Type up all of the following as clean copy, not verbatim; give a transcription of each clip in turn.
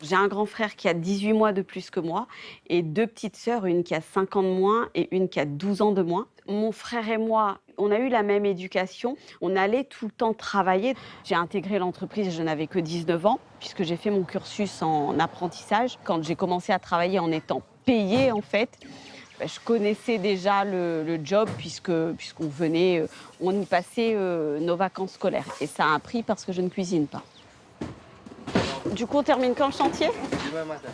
J'ai un grand frère qui a 18 mois de plus que moi et 2 petites sœurs, une qui a 5 ans de moins et une qui a 12 ans de moins. Mon frère et moi, on a eu la même éducation. On allait tout le temps travailler. J'ai intégré l'entreprise, je n'avais que 19 ans puisque j'ai fait mon cursus en apprentissage. Quand j'ai commencé à travailler en étant payée, en fait, je connaissais déjà le job puisqu'on venait, on y passait nos vacances scolaires. Et ça a un prix parce que je ne cuisine pas. Du coup, on termine quand le chantier? Demain matin.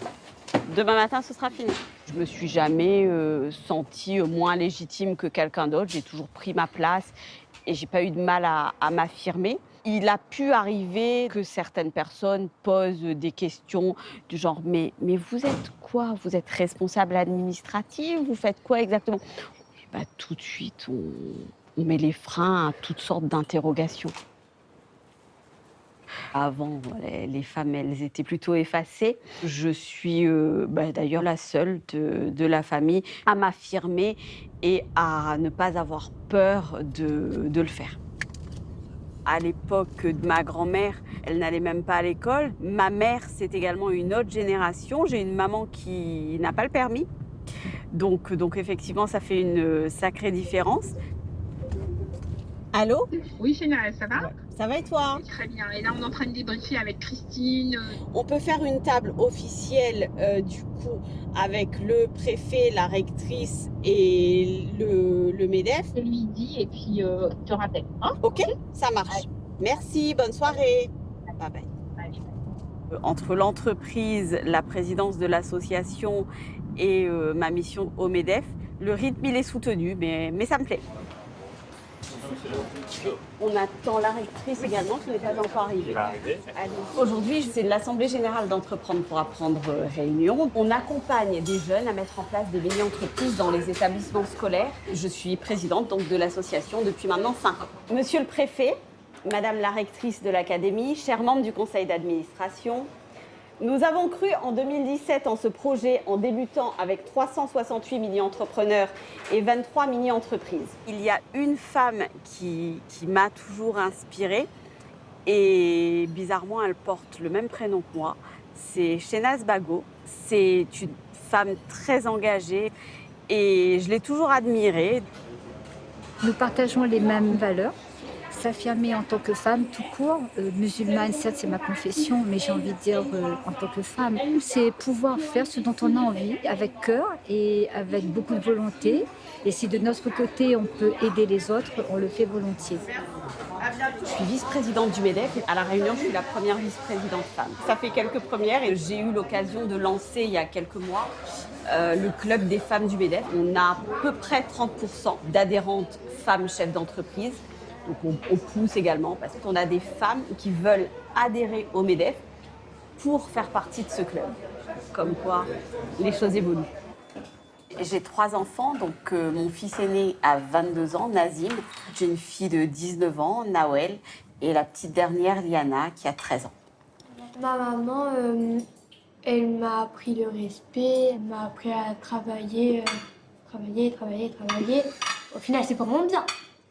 Demain matin, ce sera fini. Je me suis jamais sentie moins légitime que quelqu'un d'autre. J'ai toujours pris ma place et j'ai pas eu de mal à m'affirmer. Il a pu arriver que certaines personnes posent des questions du genre mais vous êtes quoi? Vous êtes responsable administratif? Vous faites quoi exactement? Et bah, tout de suite, on met les freins à toutes sortes d'interrogations. Avant, les femmes, elles étaient plutôt effacées. Je suis d'ailleurs la seule de la famille à m'affirmer et à ne pas avoir peur de le faire. À l'époque de ma grand-mère, elle n'allait même pas à l'école. Ma mère, c'est également une autre génération. J'ai une maman qui n'a pas le permis. Donc effectivement, ça fait une sacrée différence. Allô? Oui, Génial, ça va? Ça va et toi? Très bien. Et là, on est en train de débriefer avec Christine. On peut faire une table officielle, du coup, avec le préfet, la rectrice et le MEDEF. Je lui dis et puis je te rappelle. Hein? OK, ça marche. Allez. Merci, bonne soirée. Bye bye. Allez. Entre l'entreprise, la présidence de l'association et ma mission au MEDEF, le rythme, il est soutenu, mais ça me plaît. On attend la rectrice également, qui n'est pas encore arrivée. Aujourd'hui, c'est l'Assemblée générale d'Entreprendre pour apprendre réunion. On accompagne des jeunes à mettre en place des mini-entreprises dans les établissements scolaires. Je suis présidente donc, de l'association depuis maintenant 5 ans. Monsieur le préfet, madame la rectrice de l'académie, chers membres du conseil d'administration, nous avons cru en 2017 en ce projet en débutant avec 368 mini-entrepreneurs et 23 mini-entreprises. Il y a une femme qui m'a toujours inspirée et bizarrement elle porte le même prénom que moi. C'est Shenaz Bago. C'est une femme très engagée et je l'ai toujours admirée. Nous partageons les mêmes valeurs. S'affirmer en tant que femme tout court, musulmane, certes c'est ma confession, mais j'ai envie de dire en tant que femme, c'est pouvoir faire ce dont on a envie avec cœur et avec beaucoup de volonté. Et si de notre côté on peut aider les autres, on le fait volontiers. Je suis vice-présidente du MEDEF et à La Réunion, je suis la première vice-présidente femme. Ça fait quelques premières et j'ai eu l'occasion de lancer il y a quelques mois le club des femmes du MEDEF. On a à peu près 30% d'adhérentes femmes chefs d'entreprise. Donc on pousse également parce qu'on a des femmes qui veulent adhérer au MEDEF pour faire partie de ce club. Comme quoi, les choses évoluent. J'ai 3 enfants, donc mon fils aîné a 22 ans, Nazim. J'ai une fille de 19 ans, Nawel, et la petite dernière, Liana, qui a 13 ans. Ma maman, elle m'a appris le respect, elle m'a appris à travailler. Au final, c'est pour mon bien.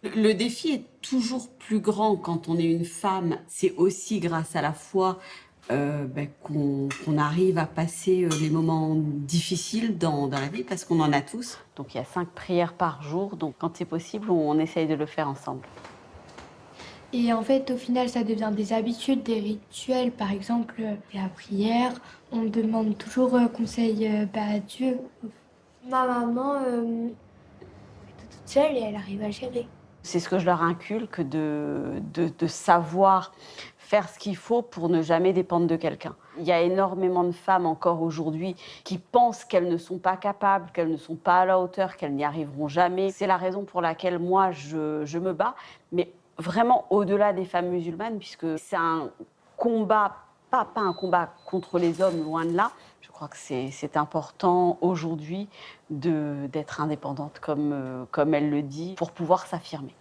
Le défi est toujours plus grand quand on est une femme. C'est aussi grâce à la foi qu'on arrive à passer les moments difficiles dans la vie, parce qu'on en a tous. Donc il y a 5 prières par jour, donc quand c'est possible, on essaye de le faire ensemble. Et en fait, au final, ça devient des habitudes, des rituels. Par exemple, la prière, on demande toujours conseil à Dieu. Ma maman est toute seule et elle arrive à gérer. C'est ce que je leur inculque, de savoir faire ce qu'il faut pour ne jamais dépendre de quelqu'un. Il y a énormément de femmes encore aujourd'hui qui pensent qu'elles ne sont pas capables, qu'elles ne sont pas à la hauteur, qu'elles n'y arriveront jamais. C'est la raison pour laquelle moi, je me bats, mais vraiment au-delà des femmes musulmanes, puisque c'est un combat, pas un combat contre les hommes, loin de là. Je crois que c'est important aujourd'hui d'être indépendante, comme elle le dit, pour pouvoir s'affirmer.